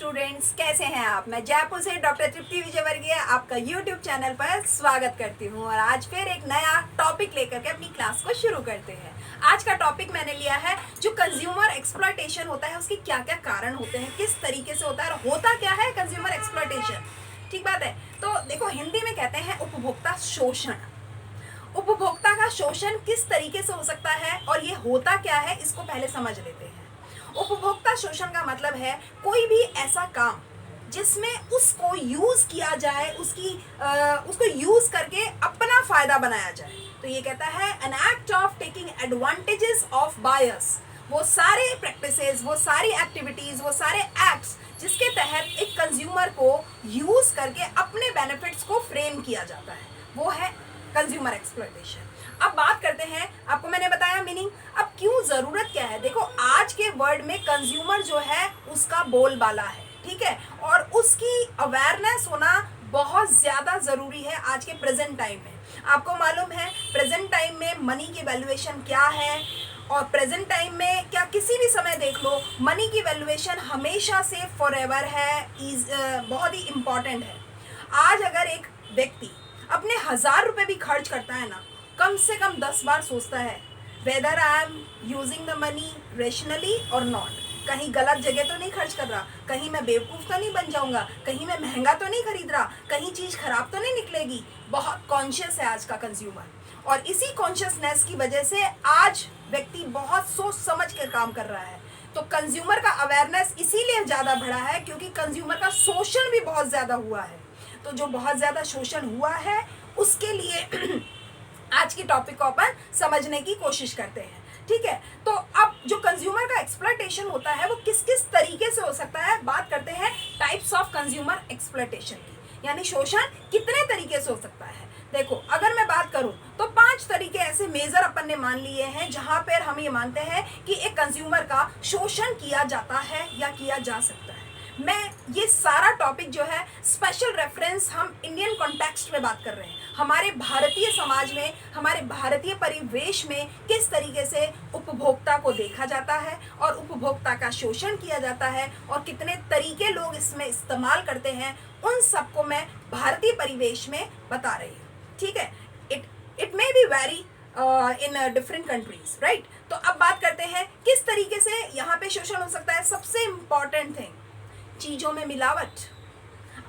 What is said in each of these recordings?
Students, कैसे हैं आप। मैं जयपुर से डॉक्टर तृप्ति विजयवर्गीय आपका यूट्यूब चैनल पर स्वागत करती हूं और आज फिर एक नया टॉपिक लेकर के अपनी क्लास को शुरू करते हैं। आज का टॉपिक मैंने लिया है जो कंज्यूमर एक्सप्लॉयटेशन होता है उसके क्या क्या कारण होते हैं, किस तरीके से होता है और होता क्या है कंज्यूमर एक्सप्लॉयटेशन। ठीक बात है। तो देखो, हिंदी में कहते हैं उपभोक्ता शोषण। उपभोक्ता का शोषण किस तरीके से हो सकता है और ये होता क्या है, इसको पहले समझ लेते हैं। उपभोक्ता शोषण का मतलब है कोई भी ऐसा काम जिसमें उसको यूज किया जाए, उसको यूज करके अपना फायदा बनाया जाए। तो ये कहता है an act of taking advantages of buyers. वो सारे प्रैक्टिसेस, वो सारी एक्टिविटीज, वो सारे एक्ट्स जिसके तहत एक कंज्यूमर को यूज करके अपने बेनिफिट्स को फ्रेम किया जाता है, वो है कंज्यूमर एक्सप्लॉयटेशन। अब बात करते हैं, आपको मैंने बताया मीनिंग। अब क्यों जरूरत क्या है, देखो आज के वर्ल्ड में कंज्यूमर जो है उसका बोलबाला है, ठीक है, और उसकी अवेयरनेस होना बहुत ज्यादा जरूरी है आज के प्रेजेंट टाइम में। आपको मालूम है प्रेजेंट टाइम में मनी की वैल्यूएशन क्या है, और प्रेजेंट टाइम में क्या किसी भी समय देख लो, मनी की वैल्यूएशन हमेशा से फॉरएवर है, बहुत ही इंपॉर्टेंट है। आज अगर एक व्यक्ति अपने 1000 रुपए भी खर्च करता है ना, कम से कम 10 बार सोचता है whether I am using the money rationally और नॉट। कहीं गलत जगह तो नहीं खर्च कर रहा, कहीं मैं बेवकूफ़ तो नहीं बन जाऊंगा, कहीं मैं महंगा तो नहीं खरीद रहा, कहीं चीज़ खराब तो नहीं निकलेगी। बहुत कॉन्शियस है आज का कंज्यूमर, और इसी कॉन्शियसनेस की वजह से आज व्यक्ति बहुत सोच समझ कर काम कर रहा है। तो कंज्यूमर का अवेयरनेस इसीलिए ज़्यादा बढ़ा है क्योंकि कंज्यूमर का शोषण भी बहुत ज़्यादा हुआ है। तो जो बहुत ज़्यादा शोषण हुआ है उसके लिए आज की टॉपिक को अपन समझने की कोशिश करते हैं, ठीक है। तो अब जो कंज्यूमर का एक्सप्लॉयटेशन होता है वो किस किस तरीके से हो सकता है, बात करते हैं टाइप्स ऑफ कंज्यूमर एक्सप्लॉयटेशन की, यानी शोषण कितने तरीके से हो सकता है। देखो, अगर मैं बात करूं तो 5 तरीके ऐसे मेजर अपन ने मान लिए हैं जहां पर हम ये मानते हैं कि एक कंज्यूमर का शोषण किया जाता है या किया जा सकता है। मैं ये सारा टॉपिक जो है स्पेशल रेफरेंस हम इंडियन कॉन्टेक्स्ट में बात कर रहे हैं, हमारे भारतीय समाज में, हमारे भारतीय परिवेश में किस तरीके से उपभोक्ता को देखा जाता है और उपभोक्ता का शोषण किया जाता है और कितने तरीके लोग इसमें इस्तेमाल करते हैं, उन सबको मैं भारतीय परिवेश में बता रही हूँ, ठीक है। It may be very in different countries, right. तो अब बात करते हैं किस तरीके से यहाँ पे शोषण हो सकता है। सबसे इम्पॉर्टेंट थिंग, चीज़ों में मिलावट।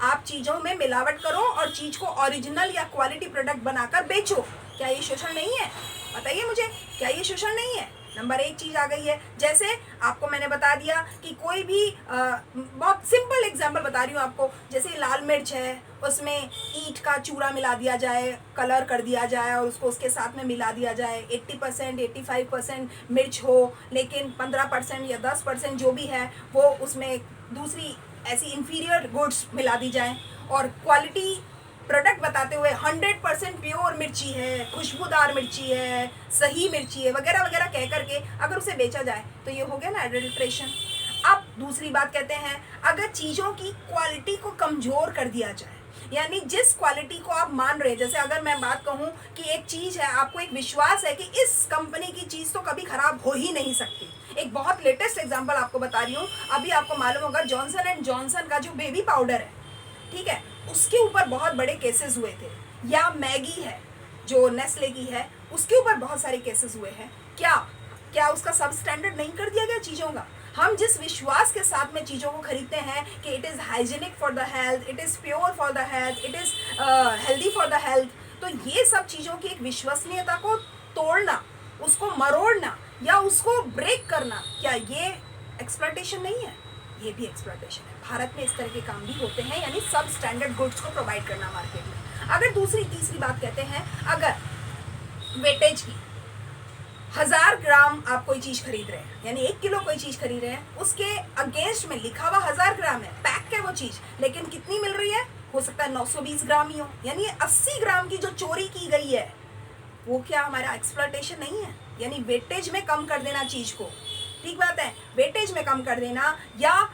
आप चीज़ों में मिलावट करो और चीज़ को ओरिजिनल या क्वालिटी प्रोडक्ट बनाकर बेचो, क्या ये शोषण नहीं है? बताइए मुझे, क्या ये शोषण नहीं है? नंबर 1 चीज़ आ गई है। जैसे आपको मैंने बता दिया कि कोई भी बहुत सिंपल एग्जांपल बता रही हूँ आपको, जैसे लाल मिर्च है, उसमें ईंट का चूरा मिला दिया जाए, कलर कर दिया जाए और उसको उसके साथ में मिला दिया जाए। 80% 85% मिर्च हो, लेकिन 15% या 10% जो भी है वो उसमें दूसरी ऐसी इंफीरियर गुड्स मिला दी जाए, और क्वालिटी प्रोडक्ट बताते हुए 100% प्योर मिर्ची है, खुशबूदार मिर्ची है, सही मिर्ची है, वगैरह वगैरह कह करके अगर उसे बेचा जाए तो ये हो गया ना एडल्ट्रेशन। अब दूसरी बात कहते हैं, अगर चीज़ों की क्वालिटी को कमज़ोर कर दिया जाए, यानी जिस क्वालिटी को आप मान रहे हैं, जैसे अगर मैं बात कहूँ कि एक चीज़ है, आपको एक विश्वास है कि इस कंपनी की चीज़ तो कभी ख़राब हो ही नहीं सकती। एक बहुत लेटेस्ट एग्जांपल आपको बता रही हूँ, अभी आपको मालूम होगा जॉनसन एंड जॉनसन का जो बेबी पाउडर है, ठीक है, उसके ऊपर बहुत बड़े केसेस हुए थे। या मैगी है जो नेस्ले की है, उसके ऊपर बहुत सारे केसेस हुए हैं। क्या उसका सब स्टैंडर्ड नहीं कर दिया गया चीज़ों का? हम जिस विश्वास के साथ में चीज़ों को खरीदते हैं कि it is hygienic for the health, it is pure for the health, it is healthy for the health, तो ये सब चीज़ों की एक विश्वसनीयता को तोड़ना, उसको मरोड़ना या उसको ब्रेक करना, क्या ये एक्सप्लॉयटेशन नहीं है? ये भी एक्सप्लॉयटेशन है। भारत में इस तरह के काम भी होते हैं, यानी सब स्टैंडर्ड गुड्स को प्रोवाइड करना मार्केट में। अगर तीसरी बात कहते हैं, अगर वेटेज की 1000 ग्राम आप कोई चीज़ खरीद रहे हैं, यानी 1 किलो कोई चीज़ खरीद रहे हैं, उसके अगेंस्ट में लिखा हुआ 1000 ग्राम है, पैक है वो चीज़, लेकिन कितनी मिल रही है? हो सकता है 920 ग्राम ही हो, यानी 80 ग्राम की जो चोरी की गई है, वो क्या हमारा एक्सप्लॉयटेशन नहीं है? यानी वेटेज में कम कर देना चीज़ को, ठीक बात है, वेटेज में कम कर देना, या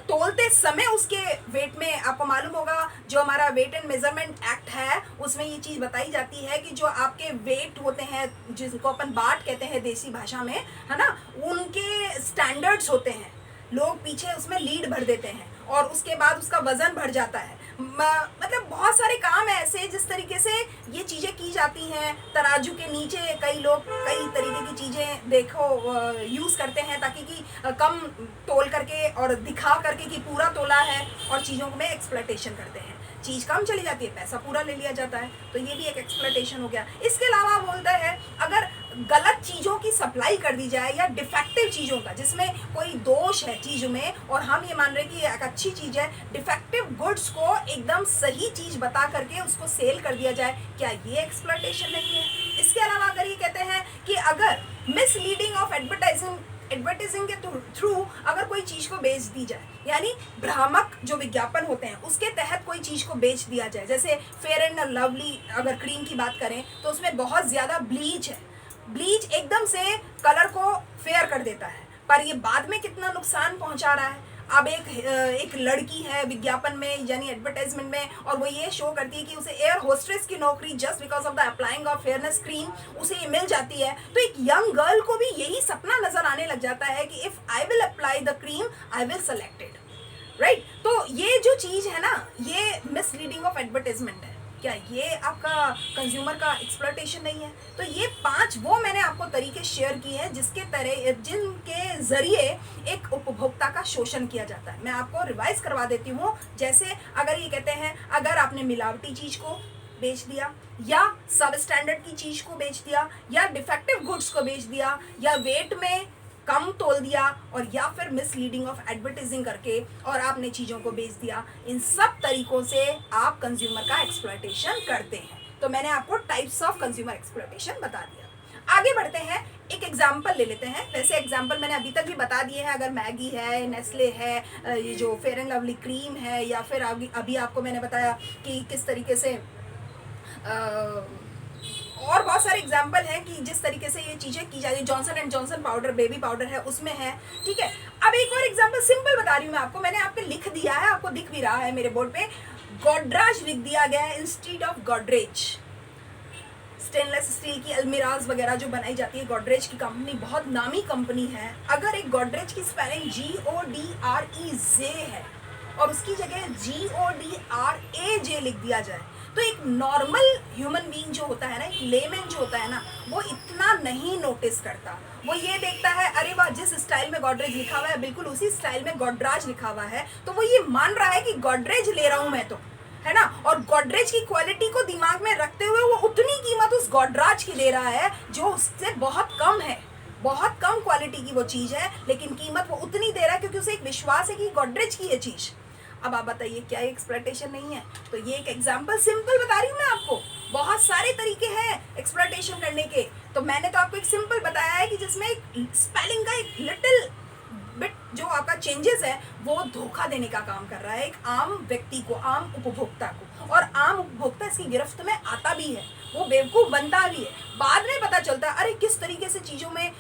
तोलते समय उसके वेट में, आपको मालूम होगा जो हमारा वेट एंड मेजरमेंट एक्ट है उसमें ये चीज़ बताई जाती है कि जो आपके वेट होते हैं, जिसको अपन बाट कहते हैं देसी भाषा में, है ना, उनके स्टैंडर्ड्स होते हैं। लोग पीछे उसमें लीड भर देते हैं और उसके बाद उसका वजन बढ़ जाता है। मतलब बहुत सारे काम है ऐसे जिस तरीके से ये चीज़ें की जाती हैं। तराजू के नीचे कई लोग कई तरीके की चीज़ें देखो यूज़ करते हैं ताकि कि कम तोल करके और दिखा करके कि पूरा तोला है, और चीज़ों में एक्सप्लॉयटेशन करते हैं। चीज़ कम चली जाती है, पैसा पूरा ले लिया जाता है, तो ये भी एक एक्सप्लॉयटेशन हो गया। इसके अलावा बोलते हैं अगर गलत चीज़ों की सप्लाई कर दी जाए या डिफेक्टिव चीज़ों का जिसमें कोई दोष है चीज़ में और हम ये मान रहे हैं कि ये एक अच्छी चीज़ है, डिफेक्टिव गुड्स को एकदम सही चीज़ बता करके उसको सेल कर दिया जाए, क्या ये एक्सप्लॉयटेशन नहीं है? इसके अलावा अगर ये कहते हैं कि अगर मिसलीडिंग ऑफ एडवर्टाइजिंग के थ्रू अगर कोई चीज़ को बेच दी जाए, यानी भ्रामक जो विज्ञापन होते हैं उसके तहत कोई चीज़ को बेच दिया जाए, जैसे फेयर एंड लवली अगर क्रीम की बात करें तो उसमें बहुत ज़्यादा ब्लीच है, ब्लीच एकदम से कलर को फेयर कर देता है, पर ये बाद में कितना नुकसान पहुंचा रहा है। अब एक लड़की है विज्ञापन में यानी एडवर्टाइजमेंट में, और वो ये शो करती है कि उसे एयर होस्टेस की नौकरी just because of the applying of fairness cream उसे ये मिल जाती है, तो एक यंग गर्ल को भी यही सपना नजर आने लग जाता है कि if I will apply the cream I will selected, right. तो ये जो चीज़ है ना, ये मिसलीडिंग ऑफ एडवर्टाइजमेंट है। क्या ये आपका कंज्यूमर का एक्सप्लॉयटेशन नहीं है? तो ये 5 वो मैंने आपको तरीके शेयर किए हैं जिनके जरिए एक उपभोक्ता का शोषण किया जाता है। मैं आपको रिवाइज करवा देती हूँ। जैसे अगर ये कहते हैं अगर आपने मिलावटी चीज़ को बेच दिया या सब स्टैंडर्ड की चीज़ को बेच दिया या डिफेक्टिव गुड्स को बेच दिया या वेट में कम तोल दिया और या फिर मिसलीडिंग ऑफ एडवर्टाइजिंग करके और आपने चीज़ों को बेच दिया, इन सब तरीकों से आप कंज्यूमर का एक्सप्लॉयटेशन करते हैं। तो मैंने आपको टाइप्स ऑफ कंज्यूमर एक्सप्लॉयटेशन बता दिया। आगे बढ़ते हैं, एक एग्जाम्पल ले लेते हैं। वैसे एग्जाम्पल मैंने अभी तक भी बता दिए हैं, अगर मैगी है, नेस्ले है, ये जो फेयर एंड लवली क्रीम है, या फिर अभी आपको मैंने बताया कि किस तरीके से और बहुत सारे एग्जाम्पल हैं कि जिस तरीके से ये चीज़ें की जाती है। Johnson and Johnson powder, baby powder है, उसमें है, ठीक है। अब एक और एग्जाम्पल सिंपल बता रही हूँ मैं आपको, मैंने आपको लिख दिया है, आपको दिख भी रहा है मेरे बोर्ड पे, गोडरेज लिख दिया गया है instead of Godrej. Stainless steel की अलमीराज वगैरह जो बनाई जाती है, गोडरेज की कंपनी बहुत नामी कंपनी है। अगर एक गोडरेज की स्पेलिंग GODREJ है और उसकी जगह GODRAJ लिख दिया जाए, तो एक नॉर्मल ह्यूमन बीइंग जो होता है ना, एक लेमैन जो होता है ना, वो इतना नहीं नोटिस करता। वो ये देखता है अरे वाह, जिस स्टाइल में गोडरेज लिखा हुआ है बिल्कुल उसी स्टाइल में गोडराज लिखा हुआ है, तो वो ये मान रहा है कि गोडरेज ले रहा हूँ मैं, तो है ना। और गोडरेज की क्वालिटी को दिमाग में रखते हुए वो उतनी कीमत उस गोडराज की दे रहा है जो उससे बहुत कम है, बहुत कम क्वालिटी की वो चीज़ है, लेकिन कीमत वो उतनी दे रहा है क्योंकि उसे एक विश्वास है कि गोडरेज की ये चीज़। अब आप बताइए क्या ये एक्सप्लॉयटेशन नहीं है? तो ये एक एग्जांपल सिंपल बता रही हूँ मैं आपको, बहुत सारे तरीके हैं एक्सप्लॉयटेशन करने के। तो मैंने तो आपको एक सिंपल बताया है कि जिसमें एक स्पेलिंग का एक लिटिल बिट जो आपका चेंजेस है वो धोखा देने का काम कर रहा है एक आम व्यक्ति को, आम उपभोक्ता को। और आम उपभोक्ता इसकी गिरफ्त में आता भी है, वो बेवकूफ़ बनता भी है। बाद में पता चलता है अरे किस तरीके से चीज़ों में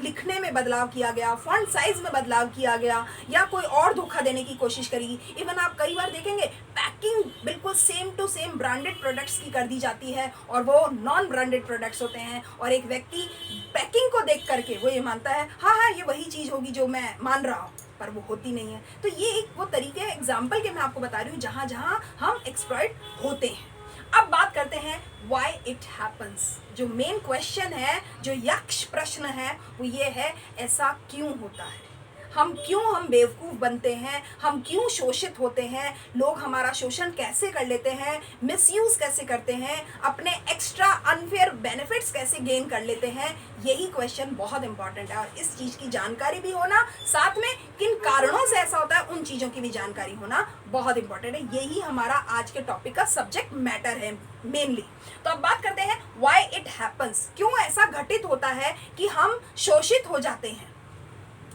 लिखने में बदलाव किया गया, फॉन्ट साइज में बदलाव किया गया, या कोई और धोखा देने की कोशिश करेगी। इवन आप कई बार देखेंगे पैकिंग बिल्कुल same to same branded products की कर दी जाती है और वो नॉन ब्रांडेड प्रोडक्ट्स होते हैं, और एक व्यक्ति पैकिंग को देख करके वो ये मानता है हाँ हाँ ये वही चीज़ होगी जो मैं मान रहा हूँ, पर वो होती नहीं है। तो ये एक वो तरीके एग्जाम्पल के मैं आपको बता रही हूँ जहाँ जहाँ हम एक्सप्लॉइट होते हैं। अब बात करते हैं why it happens। जो मेन क्वेश्चन है, जो यक्ष प्रश्न है, वो ये है ऐसा क्यों होता है, हम बेवकूफ़ बनते हैं, हम क्यों शोषित होते हैं, लोग हमारा शोषण कैसे कर लेते हैं, मिसयूज़ कैसे करते हैं, अपने एक्स्ट्रा अनफेयर बेनिफिट्स कैसे गेन कर लेते हैं। यही क्वेश्चन बहुत इंपॉर्टेंट है और इस चीज़ की जानकारी भी होना, साथ में किन कारणों से ऐसा होता है उन चीज़ों की भी जानकारी होना बहुत इंपॉर्टेंट है। यही हमारा आज के टॉपिक का सब्जेक्ट मैटर है मेनली। तो अब बात करते हैं व्हाई इट हैपन्स, क्यों ऐसा घटित होता है कि हम शोषित हो जाते हैं,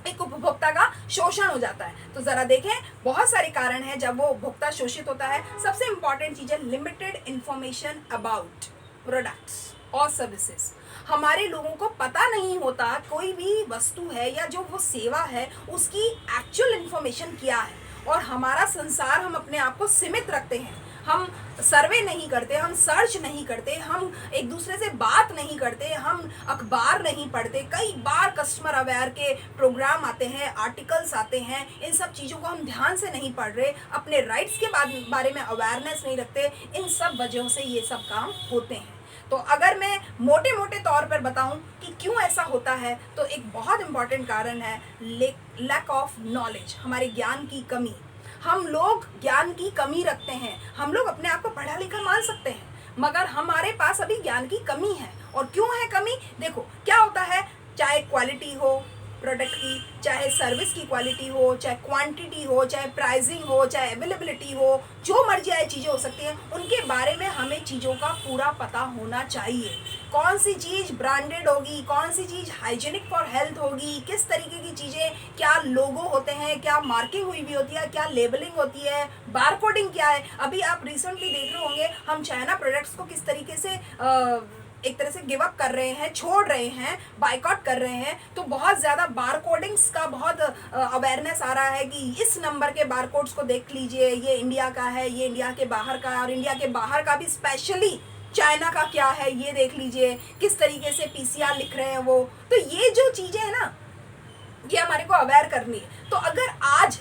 एक उपभोक्ता का शोषण हो जाता है। तो जरा देखें, बहुत सारे कारण हैं जब वो उपभोक्ता शोषित होता है। सबसे इंपॉर्टेंट चीज़ है लिमिटेड इंफॉर्मेशन अबाउट प्रोडक्ट्स और सर्विसेज। हमारे लोगों को पता नहीं होता कोई भी वस्तु है या जो वो सेवा है उसकी एक्चुअल इंफॉर्मेशन क्या है, और हमारा संसार हम अपने आप को सीमित रखते हैं। हम सर्वे नहीं करते, हम सर्च नहीं करते, हम एक दूसरे से बात नहीं करते, हम अखबार नहीं पढ़ते। कई बार कस्टमर अवेयर के प्रोग्राम आते हैं, आर्टिकल्स आते हैं, इन सब चीज़ों को हम ध्यान से नहीं पढ़ रहे, अपने राइट्स के बारे में अवेयरनेस नहीं रखते। इन सब वजहों से ये सब काम होते हैं। तो अगर मैं मोटे मोटे तौर पर बताऊं कि क्यों ऐसा होता है, तो एक बहुत इंपॉर्टेंट कारण है लैक ऑफ नॉलेज, हमारे ज्ञान की कमी। हम लोग ज्ञान की कमी रखते हैं। हम लोग अपने आप को पढ़ा लिखा मान सकते हैं, मगर हमारे पास अभी ज्ञान की कमी है। और क्यों है कमी? देखो क्या होता है, चाहे क्वालिटी हो प्रोडक्ट की, चाहे सर्विस की क्वालिटी हो, चाहे क्वांटिटी हो, चाहे प्राइसिंग हो, चाहे अवेलेबिलिटी हो, जो मर्जी आए चीज़ें हो सकती हैं, उनके बारे में हमें चीज़ों का पूरा पता होना चाहिए। कौन सी चीज़ ब्रांडेड होगी, कौन सी चीज़ हाइजीनिक फॉर हेल्थ होगी, किस तरीके की चीज़ें, क्या लोगो होते हैं, क्या मार्किंग हुई भी होती है, क्या लेबलिंग होती है, बारकोडिंग क्या है। अभी आप रिसेंटली देख रहे होंगे हम चाइना प्रोडक्ट्स को किस तरीके से एक तरह से गिव अप कर रहे हैं, छोड़ रहे हैं, बाइकआउट कर रहे हैं। तो बहुत ज़्यादा बारकोडिंग्स का बहुत अवेयरनेस आ रहा है कि इस नंबर के बारकोड्स को देख लीजिए, ये इंडिया का है, ये इंडिया के बाहर का है, और इंडिया के बाहर का भी स्पेशली चाइना का क्या है ये देख लीजिए, किस तरीके से पीसीआर लिख रहे हैं वो। तो ये जो चीज़ें हैं ना, ये हमारे को अवेयर करनी है। तो अगर आज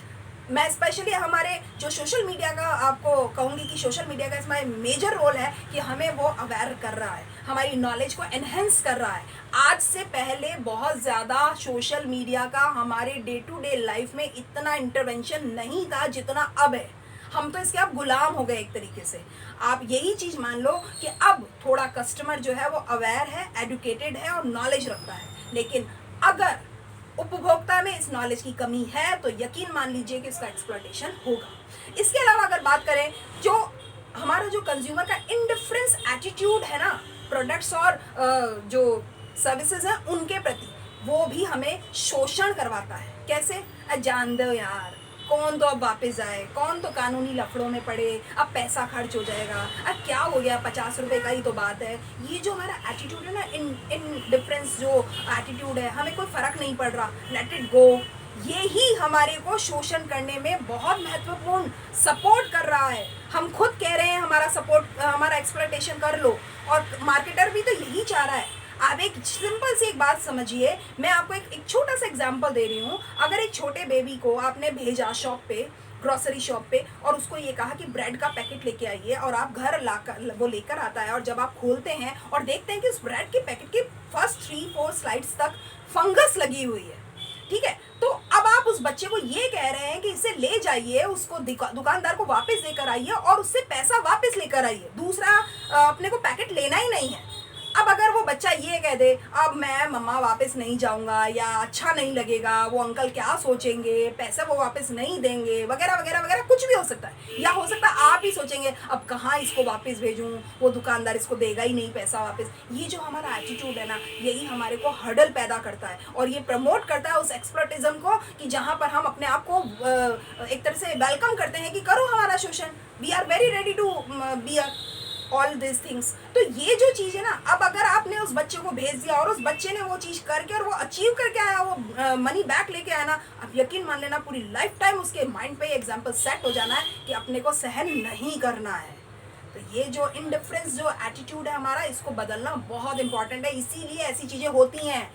मैं स्पेशली हमारे जो सोशल मीडिया का आपको कहूँगी कि सोशल मीडिया का इसमें मेजर रोल है कि हमें वो अवेयर कर रहा है, हमारी नॉलेज को एनहेंस कर रहा है। आज से पहले बहुत ज़्यादा सोशल मीडिया का हमारे डे टू डे लाइफ में इतना इंटरवेंशन नहीं था जितना अब है। हम तो इसके अब गुलाम हो गए एक तरीके से। आप यही चीज़ मान लो कि अब थोड़ा कस्टमर जो है वो अवेयर है, एडुकेटेड है और नॉलेज रखता है। लेकिन अगर उपभोक्ता में इस नॉलेज की कमी है तो यकीन मान लीजिए कि इसका एक्सप्लॉयटेशन होगा। इसके अलावा अगर बात करें, जो हमारा जो कंज्यूमर का इनडिफरेंस एटीट्यूड है ना प्रोडक्ट्स और जो सर्विसेज हैं उनके प्रति, वो भी हमें शोषण करवाता है। कैसे? जान दो यार, कौन तो अब वापस आए, कौन तो कानूनी लफड़ों में पड़े, अब पैसा खर्च हो जाएगा, अब क्या हो गया, 50 रुपए का ही तो बात है। ये जो हमारा एटीट्यूड है ना, इन डिफरेंस जो एटीट्यूड है, हमें कोई फ़र्क नहीं पड़ रहा, लेट इट गो, ये ही हमारे को शोषण करने में बहुत महत्वपूर्ण सपोर्ट कर रहा है। हम खुद कह रहे हैं हमारा सपोर्ट, हमारा एक्सप्लॉयटेशन कर लो, और मार्केटर भी तो यही चाह रहा है। आप एक सिंपल सी एक बात समझिए, मैं आपको एक छोटा सा एग्जांपल दे रही हूँ। अगर एक छोटे बेबी को आपने भेजा शॉप पे, ग्रोसरी शॉप पे, और उसको ये कहा कि ब्रेड का पैकेट लेके आइए, और आप घर लाकर वो लेकर आता है, और जब आप खोलते हैं और देखते हैं कि उस ब्रेड के पैकेट के फर्स्ट 3-4 स्लाइड्स तक फंगस लगी हुई है, ठीक है, तो अब आप उस बच्चे को ये कह रहे हैं कि इसे ले जाइए, उसको दुकानदार को वापस लेकर आइए और उससे पैसा वापस लेकर आइए, दूसरा अपने को पैकेट लेना ही नहीं है। अब अगर वो बच्चा ये कह दे, अब मैं मम्मा वापस नहीं जाऊंगा, या अच्छा नहीं लगेगा, वो अंकल क्या सोचेंगे, पैसा वो वापस नहीं देंगे, वगैरह वगैरह वगैरह, कुछ भी हो सकता है। या हो सकता है आप ही सोचेंगे अब कहाँ इसको वापस भेजूं, वो दुकानदार इसको देगा ही नहीं पैसा वापस। ये जो हमारा एटीट्यूड है ना, यही हमारे को हर्डल पैदा करता है, और ये प्रमोट करता है उस एक्सप्लॉयटिज्म को, कि जहाँ पर हम अपने आप को एक तरह से वेलकम करते हैं कि करो हमारा शोषण, we are very ready to be all this things. तो ये जो चीज़ है ना, अब अगर आपने उस बच्चे को भेज दिया और उस बच्चे ने वो चीज़ करके और वो अचीव करके आया, वो मनी बैक लेके आया ना, अब यकीन मान लेना पूरी लाइफ टाइम उसके माइंड पे एग्जाम्पल सेट हो जाना है कि अपने को सहन नहीं करना है। तो ये जो इनडिफरेंस जो एटीट्यूड है हमारा, इसको बदलना बहुत इंपॉर्टेंट है। इसीलिए ऐसी चीज़ें होती हैं,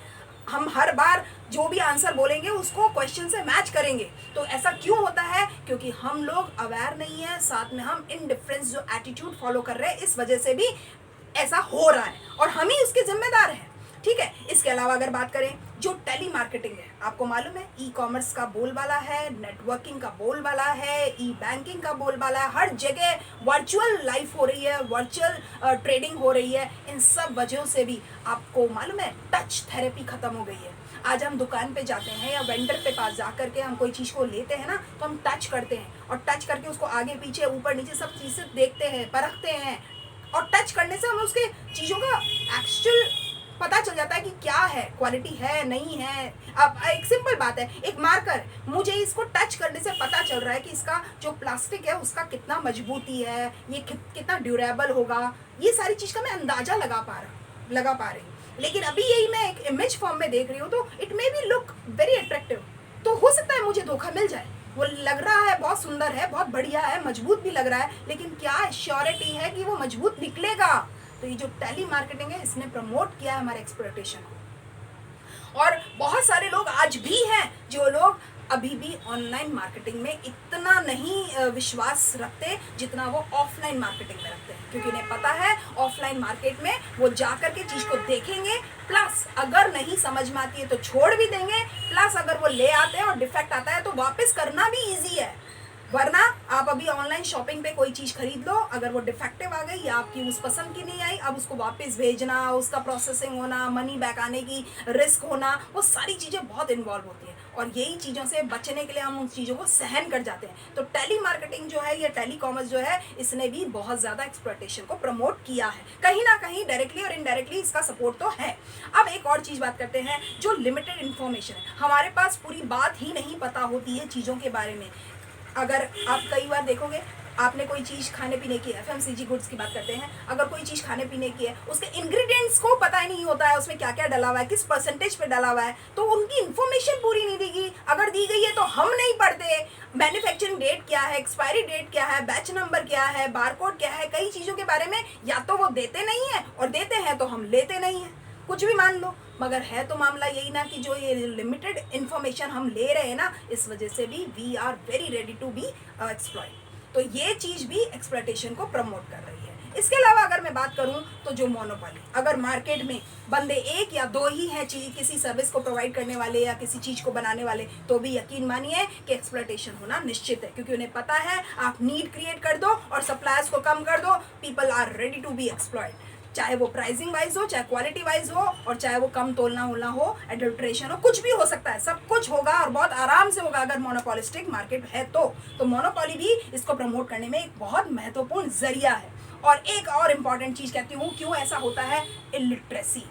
हम हर बार जो भी आंसर बोलेंगे उसको क्वेश्चन से मैच करेंगे। तो ऐसा क्यों होता है? क्योंकि हम लोग अवेयर नहीं है, साथ में हम इनडिफरेंस जो एटीट्यूड फॉलो कर रहे हैं, इस वजह से भी ऐसा हो रहा है, और हम ही उसके जिम्मेदार हैं। ठीक है, इसके अलावा अगर बात करें, जो टेली मार्केटिंग है, आपको मालूम है ई कॉमर्स का बोलबाला है, नेटवर्किंग का बोलबाला है, ई बैंकिंग का बोलबाला है, हर जगह वर्चुअल लाइफ हो रही है, वर्चुअल ट्रेडिंग हो रही है। इन सब वजहों से भी आपको मालूम है टच थेरेपी खत्म हो गई है। आज हम दुकान पे जाते हैं या वेंडर पे पास जा करके हम कोई चीज़ को लेते हैं ना, तो हम टच करते हैं, और टच करके उसको आगे पीछे ऊपर नीचे सब चीज़ें देखते हैं, परखते हैं, और टच करने से हमें उसके चीज़ों का एक्चुअल पता चल जाता है कि क्या है, क्वालिटी है नहीं है। अब एक सिंपल बात है, एक मार्कर, मुझे इसको टच करने से पता चल रहा है कि इसका जो प्लास्टिक है उसका कितना मजबूती है, ये कितना ड्यूरेबल होगा, ये सारी चीज़ का मैं अंदाज़ा लगा पा रही हूँ। लेकिन अभी यही मैं एक इमेज फॉर्म में देख रही हूँ, तो it may be look very attractive, तो हो सकता है मुझे धोखा मिल जाए, वो लग रहा है बहुत सुंदर है, बहुत बढ़िया है, मजबूत भी लग रहा है, लेकिन क्या श्योरिटी है कि वो मजबूत निकलेगा? तो ये जो टेली मार्केटिंग है इसने प्रमोट किया है हमारे एक्सप्लॉयटेशन को। और बहुत सारे लोग आज भी हैं जो लोग अभी भी ऑनलाइन मार्केटिंग में इतना नहीं विश्वास रखते जितना वो ऑफलाइन मार्केटिंग में रखते हैं, क्योंकि उन्हें पता है ऑफलाइन मार्केट में वो जाकर के चीज़ को देखेंगे, प्लस अगर नहीं समझ में आती है तो छोड़ भी देंगे, प्लस अगर वो ले आते हैं और डिफेक्ट आता है तो वापस करना भी ईजी है। वरना आप अभी ऑनलाइन शॉपिंग पे कोई चीज़ खरीद लो, अगर वो डिफेक्टिव आ गई या आपकी उस पसंद की नहीं आई, अब उसको वापस भेजना, उसका प्रोसेसिंग होना, मनी बैक आने की रिस्क होना, वो सारी चीज़ें बहुत इन्वॉल्व होती हैं और यही चीज़ों से बचने के लिए हम उन चीज़ों को सहन कर जाते हैं। तो टेली मार्केटिंग जो है या टेली कॉमर्स जो है इसने भी बहुत ज़्यादा एक्सप्लॉयटेशन को प्रमोट किया है, कहीं ना कहीं डायरेक्टली और इनडायरेक्टली इसका सपोर्ट तो है। अब एक और चीज़ बात करते हैं, जो लिमिटेड इन्फॉर्मेशन है, हमारे पास पूरी बात ही नहीं पता होती है चीज़ों के बारे में। अगर आप कई बार देखोगे, आपने कोई चीज़ खाने पीने की है, एफएमसीजी गुड्स की बात करते हैं, अगर कोई चीज़ खाने पीने की है उसके इंग्रेडिएंट्स को पता ही नहीं होता है उसमें क्या क्या डला हुआ है, किस परसेंटेज पे डला हुआ है, तो उनकी इन्फॉर्मेशन पूरी नहीं देगी। अगर दी गई है तो हम नहीं पढ़ते, मैन्युफैक्चरिंग डेट क्या है, एक्सपायरी डेट क्या है, बैच नंबर क्या है, बारकोड क्या है, कई चीज़ों के बारे में या तो वो देते नहीं है और देते हैं तो हम लेते नहीं हैं, कुछ भी मान लो। मगर है तो मामला यही ना कि जो ये लिमिटेड इन्फॉर्मेशन हम ले रहे हैं ना, इस वजह से भी we are very ready to be exploit. तो ये चीज़ भी एक्सप्लॉयटेशन को प्रमोट कर रही है। इसके अलावा अगर मैं बात करूं तो जो मोनोपोली, अगर मार्केट में बंदे एक या दो ही हैं किसी सर्विस को प्रोवाइड करने वाले या किसी चीज़ को बनाने वाले, तो भी यकीन मानिए कि एक्सप्लॉयटेशन होना निश्चित है, क्योंकि उन्हें पता है आप नीड क्रिएट कर दो और सप्लायर्स को कम कर दो, people are ready to be exploited. चाहे वो प्राइसिंग वाइज हो, चाहे क्वालिटी वाइज हो, और चाहे वो कम तोलना होना हो, एडल्ट्रेशन हो, कुछ भी हो सकता है, सब कुछ होगा और बहुत आराम से होगा अगर मोनोपोलिस्टिक मार्केट है तो मोनोपोली भी इसको प्रमोट करने में एक बहुत महत्वपूर्ण जरिया है। और एक और इम्पॉर्टेंट चीज़ कहती हूँ, क्यों ऐसा होता है, इलिटरेसी।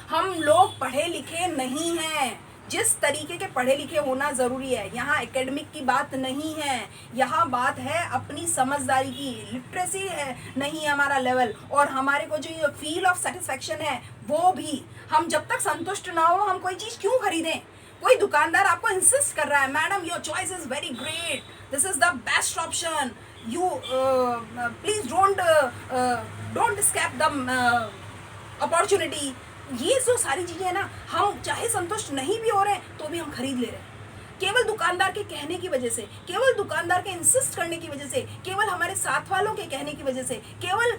हम लोग पढ़े लिखे नहीं हैं जिस तरीके के पढ़े लिखे होना ज़रूरी है। यहाँ एकेडमिक की बात नहीं है, यहाँ बात है अपनी समझदारी की। लिटरेसी है नहीं हमारा लेवल, और हमारे को जो ये फील ऑफ सेटिस्फैक्शन है वो भी, हम जब तक संतुष्ट ना हो हम कोई चीज़ क्यों खरीदें। कोई दुकानदार आपको इंसिस्ट कर रहा है, madam your choice is very great, this is the best option, you please don't escape the opportunity. ये जो सारी चीज़ें हैं ना, हम चाहे संतुष्ट नहीं भी हो रहे हैं तो भी हम खरीद ले रहे हैं, केवल दुकानदार के कहने की वजह से, केवल दुकानदार के इंसिस्ट करने की वजह से, केवल हमारे साथ वालों के कहने की वजह से, केवल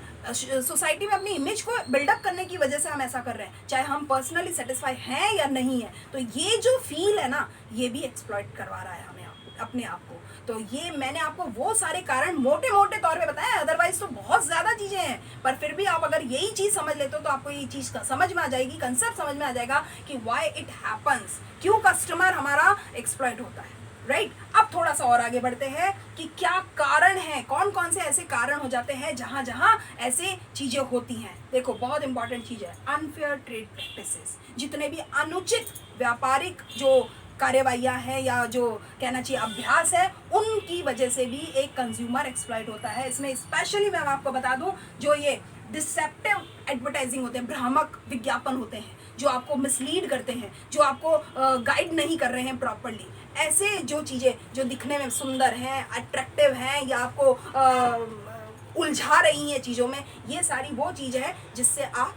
सोसाइटी में अपनी इमेज को बिल्डअप करने की वजह से हम ऐसा कर रहे हैं, चाहे हम पर्सनली सेटिस्फाई हैं या नहीं है। तो ये जो फील है ना, ये भी एक्सप्लॉइट करवा रहा है हमें अपने आप को। तो ये मैंने आपको वो सारे कारण मोटे मोटे तौर पे बताया, अदरवाइज तो बहुत ज़्यादा चीज़ें हैं, पर फिर भी आप अगर यही चीज़ समझ लेते हो तो आपको ये चीज़ समझ में आ जाएगी, कंसेप्ट समझ में आ जाएगा कि व्हाई इट हैपन्स, क्यों कस्टमर हमारा एक्सप्लॉइट होता है, राइट। अब थोड़ा सा और आगे बढ़ते हैं कि क्या कारण है, कौन कौन से ऐसे कारण हो जाते हैं जहाँ जहाँ ऐसे चीज़ें होती हैं। देखो बहुत इंपॉर्टेंट चीज़ है, अनफेयर ट्रेड प्रैक्टिसेस। जितने भी अनुचित व्यापारिक जो कार्यवाहियाँ हैं या जो कहना चाहिए अभ्यास है, उनकी वजह से भी एक कंज्यूमर एक्सप्लॉइट होता है। इसमें स्पेशली मैं आपको बता दूं, जो ये डिसेप्टिव एडवर्टाइजिंग होते हैं, भ्रामक विज्ञापन होते हैं जो आपको मिसलीड करते हैं, जो आपको गाइड नहीं कर रहे हैं प्रॉपरली, ऐसे जो चीज़ें जो दिखने में सुंदर हैं, अट्रैक्टिव हैं या आपको उलझा रही हैं चीज़ों में, ये सारी वो चीज़ है जिससे आप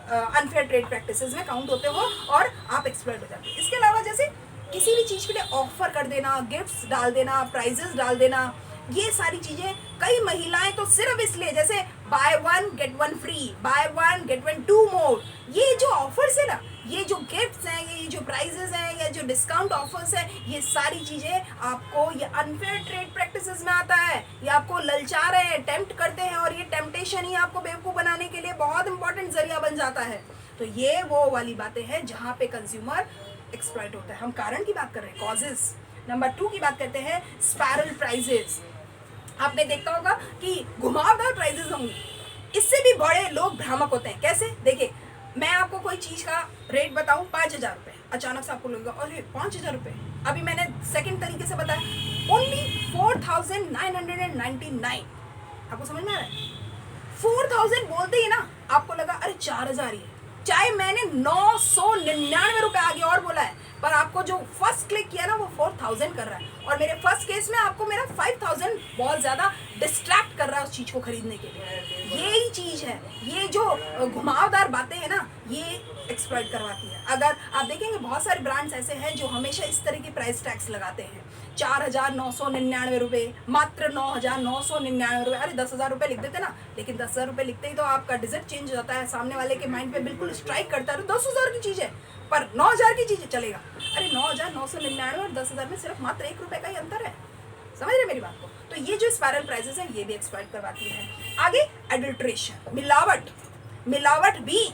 अनफेयर ट्रेड प्रैक्टिसेस में काउंट होते हो और आप एक्सप्लॉइट हो जाते हो। इसके अलावा जैसे किसी भी चीज़ के लिए ऑफर कर देना, गिफ्ट्स डाल देना, प्राइजेस डाल देना, ये सारी चीज़ें कई महिलाएं तो सिर्फ इसलिए, जैसे buy one get one free, buy one get one two more, ये जो ऑफर्स है ना, ये जो गिफ्ट्स हैं, ये जो प्राइजेस हैं या जो डिस्काउंट ऑफर्स हैं, ये सारी चीज़ें आपको ये अनफेयर ट्रेड प्रैक्टिसेस में आता है। ये आपको ललचा रहे हैं, टेम्प्ट करते हैं, और ये टेम्पटेशन ही आपको बेवकूफ़ बनाने के लिए बहुत इंपॉर्टेंट जरिया बन जाता है। तो ये वो वाली बातें हैं जहाँ पे कंज्यूमर एक्सप्लॉइट होता है। हम कारण की बात कर रहे हैं, कॉजेज। नंबर 2 की बात करते हैं, स्पाइरल प्राइजेस। आपने देखा होगा कि घुमावदार प्राइजेस होंगे, इससे भी बड़े लोग भ्रामक होते हैं। कैसे? देखिए, मैं आपको कोई चीज़ का रेट बताऊं 5,000 रुपये, अचानक से आपको लगेगा अरे 5,000 रुपये। अभी मैंने सेकंड तरीके से बताया, ओनली 4,999। आपको समझ में आ रहा है? 4,000 बोलते ही ना आपको लगा अरे 4,000 ही है। चाहे मैंने 999 रुपये आगे और बोला है, पर आपको जो फर्स्ट क्लिक किया ना वो 4000 कर रहा है, और मेरे फर्स्ट केस में आपको मेरा 5000 बहुत ज़्यादा डिस्ट्रैक्ट कर रहा है उस चीज़ को खरीदने के लिए। यही चीज़ है, ये जो घुमावदार बातें हैं ना, ये एक्सप्लॉइट करवाती है। अगर आप देखेंगे बहुत सारे ब्रांड्स ऐसे हैं जो हमेशा इस तरह के प्राइस टैग्स लगाते हैं, 4999 रुपये, मात्र 9999 रुपये। अरे 10,000 रुपये लिख देते ना, लेकिन 10,000 रुपये लिखते ही तो आपका डिजिट चेंज हो जाता है, सामने वाले के माइंड पे बिल्कुल स्ट्राइक करता है। 10,000 की चीज़ है पर 9,000 की चीज़ चलेगा। अरे 9,999 और 10,000 में सिर्फ मात्र 1 रुपये का ही अंतर है। समझ रहे मेरी बात को? तो ये जो स्पाइरल प्राइसेस है ये भी एक्सप्लॉइट करवाती है। आगे एडल्ट्रेशन, मिलावट भी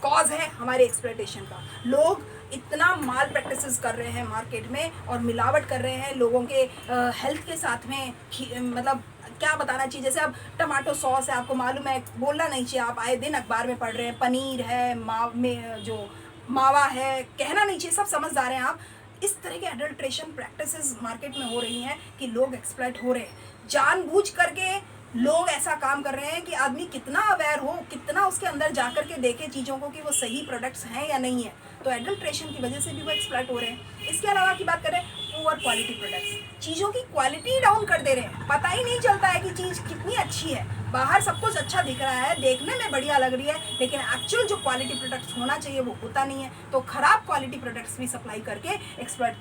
कॉज है हमारे एक्सप्लॉइटेशन का। लोग इतना माल प्रैक्टिसेस कर रहे हैं मार्केट में और मिलावट कर रहे हैं लोगों के हेल्थ के साथ में, मतलब क्या बताना चाहिए। जैसे अब टमाटो सॉस है, आपको मालूम है, बोलना नहीं चाहिए, आप आए दिन अखबार में पढ़ रहे हैं, पनीर है, जो मावा है, कहना नहीं चाहिए, सब समझदार हैं आप। इस तरह के एडल्ट्रेशन प्रैक्टिसेस मार्केट में हो रही हैं कि लोग एक्सप्लॉइट हो रहे हैं। जानबूझ करके लोग ऐसा काम कर रहे हैं कि आदमी कितना अवेयर हो, कितना उसके अंदर जा कर के देखे चीज़ों को कि वो सही प्रोडक्ट्स हैं या नहीं है। तो एडल्ट्रेशन की वजह से भी वो एक्सप्लॉइट हो रहे हैं। इसके अलावा की बात करें, पुअर क्वालिटी प्रोडक्ट्स, चीज़ों की क्वालिटी डाउन कर दे रहे हैं। पता ही नहीं चलता है कि चीज़ कितनी अच्छी है। बाहर सब कुछ अच्छा दिख रहा है, देखने में बढ़िया लग रही है, लेकिन एक्चुअल जो क्वालिटी प्रोडक्ट्स होना चाहिए वो होता नहीं है। तो खराब क्वालिटी प्रोडक्ट्स भी सप्लाई करके एक्सप्लॉइट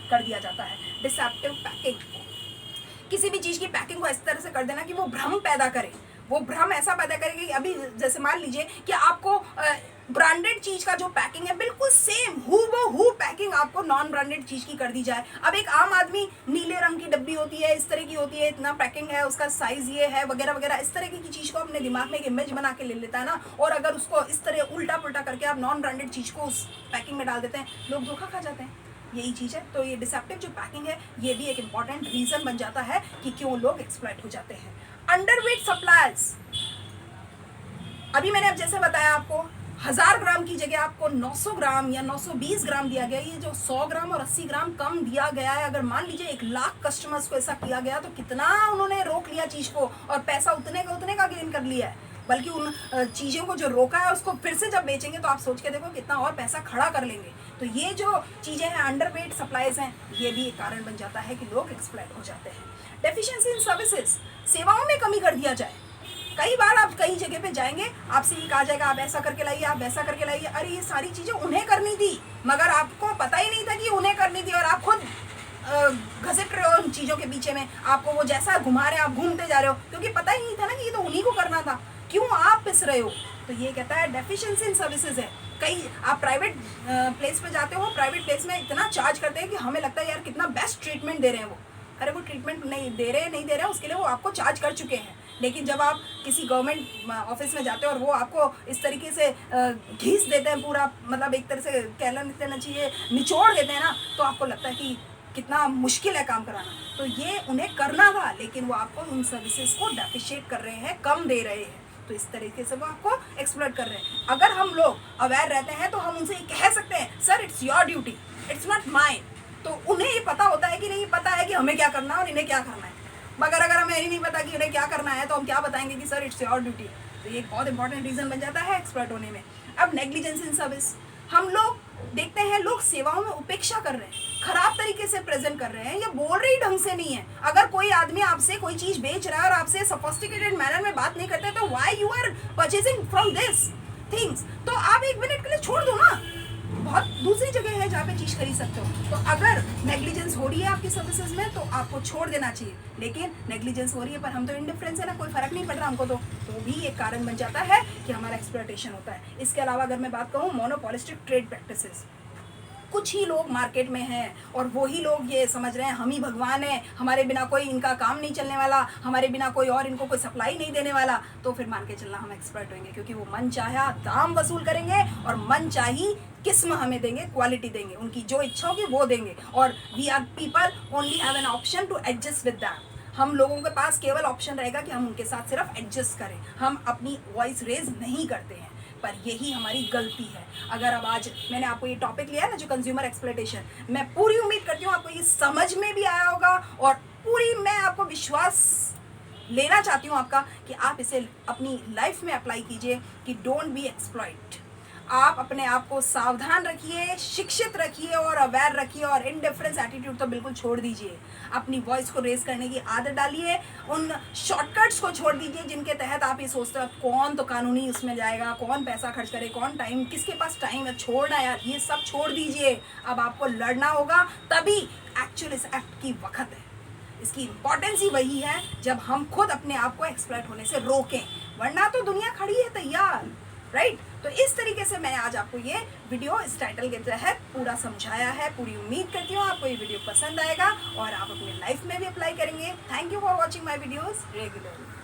कर दिया जाता है। डिसेप्टिव पैकिंग, किसी भी चीज़ की पैकिंग को इस तरह से कर देना कि वो भ्रम पैदा करे। वो भ्रम ऐसा पैदा करेगी, अभी जैसे मान लीजिए कि आपको ब्रांडेड चीज़ का जो पैकिंग है बिल्कुल सेम हूबहू पैकिंग आपको नॉन ब्रांडेड चीज़ की कर दी जाए। अब एक आम आदमी, नीले रंग की डब्बी होती है, इस तरह की होती है, इतना पैकिंग है, उसका साइज ये है, वगैरह वगैरह, इस तरह की चीज़ को अपने दिमाग में एक इमेज बना के ले लेता है ना, और अगर उसको इस तरह उल्टा पुल्टा करके आप नॉन ब्रांडेड चीज़ को उस पैकिंग में डाल देते हैं, लोग धोखा खा जाते हैं। यही चीज़ है। तो ये डिसेप्टिव जो पैकिंग है ये भी एक इम्पॉर्टेंट रीज़न बन जाता है कि क्यों लोग एक्सप्लॉइट हो जाते हैं। अंडरवेट सप्लायर्स, अभी मैंने अब जैसे बताया आपको 1000 ग्राम की जगह आपको 900 ग्राम या 920 ग्राम दिया गया। ये जो 100 ग्राम और 80 ग्राम कम दिया गया है, अगर मान लीजिए 1 लाख कस्टमर्स को ऐसा किया गया तो कितना उन्होंने रोक लिया चीज़ को, और पैसा उतने का गेन कर लिया है। बल्कि उन चीज़ों को जो रोका है उसको फिर से जब बेचेंगे तो आप सोच के देखो कितना और पैसा खड़ा कर लेंगे। तो ये जो चीज़ें हैं, अंडरवेट सप्लाईज हैं, ये भी एक कारण बन जाता है कि लोग एक्सप्लॉइट हो जाते हैं। डेफिशिएंसी इन सर्विसेज, सेवाओं में कमी कर दिया जाए। कई बार आप कई जगह पे जाएंगे, आपसे ये कहा जाएगा आप ऐसा करके लाइए, आप वैसा करके लाइए। अरे ये सारी चीज़ें उन्हें करनी थी, मगर आपको पता ही नहीं था कि उन्हें करनी थी, और आप खुद घसीट रहे हो उन चीज़ों के पीछे में। आपको वो जैसा घुमा रहे हैं आप घूमते जा रहे हो, क्योंकि पता ही नहीं था ना कि ये तो उन्हीं को करना था। क्यों आप पिस रहे हो? तो ये कहता है डेफिशिएंसी इन सर्विसेज है। कई आप प्राइवेट प्लेस पे जाते हो, प्राइवेट प्लेस में इतना चार्ज करते हैं कि हमें लगता है यार कितना बेस्ट ट्रीटमेंट दे रहे हैं वो। अरे वो ट्रीटमेंट नहीं दे रहे उसके लिए वो आपको चार्ज कर चुके हैं। लेकिन जब आप किसी गवर्नमेंट ऑफिस में जाते हो और वो आपको इस तरीके से घीस देते हैं पूरा, मतलब एक तरह से कहना चाहिए निचोड़ देते हैं ना, तो आपको लगता है कि कितना मुश्किल है काम कराना। तो ये उन्हें करना था, लेकिन वो आपको उन सर्विसेज को डेफिशिएट कर रहे हैं, कम दे रहे हैं। तो इस तरीके से वो आपको एक्सप्लॉइट कर रहे हैं। अगर हम लोग अवेयर रहते हैं तो हम उनसे ये कह सकते हैं, sir it's your duty, it's not mine. तो उन्हें ये पता होता है कि नहीं, पता है कि हमें क्या करना है और इन्हें क्या करना है। मगर अगर हमें ही नहीं पता कि इन्हें क्या करना है तो हम क्या बताएंगे कि सर इट्स योर ड्यूटी। तो ये एक बहुत इंपॉर्टेंट रीज़न बन जाता है एक्सप्लॉइट होने में। अब नेग्लिजेंस इन सर्विस, हम लोग देखते हैं लोग सेवाओं में उपेक्षा कर रहे हैं, खराब तरीके से प्रेजेंट कर रहे हैं या बोल रहे ही ढंग से नहीं है। अगर कोई आदमी आपसे कोई चीज़ बेच रहा है और आपसे सोफिस्टिकेटेड मैनर में बात नहीं करते तो why you are purchasing from this things, तो आप 1 मिनट के लिए छोड़ दो ना, बहुत दूसरी जगह है जहाँ पे चीज़ खरीद सकते हो। तो अगर नेग्लिजेंस हो रही है आपकी सर्विसेज में तो आपको छोड़ देना चाहिए। लेकिन नेग्लिजेंस हो रही है पर हम तो इंडिफरेंस है ना, कोई फर्क नहीं पड़ रहा हमको, तो भी एक कारण बन जाता है कि हमारा एक्सप्लॉइटेशन होता है। इसके अलावा अगर मैं बात कहूँ मोनोपोलिस्टिक ट्रेड प्रैक्टिसेस, कुछ ही लोग मार्केट में हैं और वही लोग ये समझ रहे हैं हम ही भगवान हैं, हमारे बिना कोई इनका काम नहीं चलने वाला, हमारे बिना कोई और इनको कोई सप्लाई नहीं देने वाला। तो फिर मान के चलना हम एक्सपर्ट होंगे, क्योंकि वो मन चाहा दाम वसूल करेंगे और मन चाही किस्म हमें देंगे, क्वालिटी देंगे, उनकी जो इच्छा होगी वो देंगे। और we are people only have an option to adjust with them. हम लोगों के पास केवल ऑप्शन रहेगा कि हम उनके साथ सिर्फ एडजस्ट करें, हम अपनी वॉइस रेज नहीं करते हैं। पर यही हमारी गलती है। अगर अब आज मैंने आपको ये टॉपिक लिया है ना, जो कंज्यूमर एक्सप्लॉइटेशन, मैं पूरी उम्मीद करती हूँ आपको ये समझ में भी आया होगा, और पूरी मैं आपको विश्वास लेना चाहती हूँ आपका कि आप इसे अपनी लाइफ में अप्लाई कीजिए कि डोंट बी एक्सप्लॉइट। आप अपने आप को सावधान रखिए, शिक्षित रखिए और अवेयर रखिए और इनडिफरेंस एटीट्यूड तो बिल्कुल छोड़ दीजिए। अपनी वॉइस को रेज करने की आदत डालिए, उन शॉर्टकट्स को छोड़ दीजिए जिनके तहत आप ये सोचते हो कौन तो कानूनी उसमें जाएगा, कौन पैसा खर्च करे, कौन टाइम, किसके पास टाइम है, छोड़ना यार, ये सब छोड़ दीजिए। अब आपको लड़ना होगा, तभी एक्चुअल इस एक्ट की वक्त है। इसकी इंपॉर्टेंस ही वही है जब हम खुद अपने आप को एक्सप्लॉइट होने से रोकें, वरना तो दुनिया खड़ी है तैयार, राइट? तो इस तरीके से मैंने आज आपको ये वीडियो इस टाइटल के तहत पूरा समझाया है। पूरी उम्मीद करती हूँ आपको ये वीडियो पसंद आएगा और आप अपने लाइफ में भी अप्लाई करेंगे। Thank you for watching my videos regularly.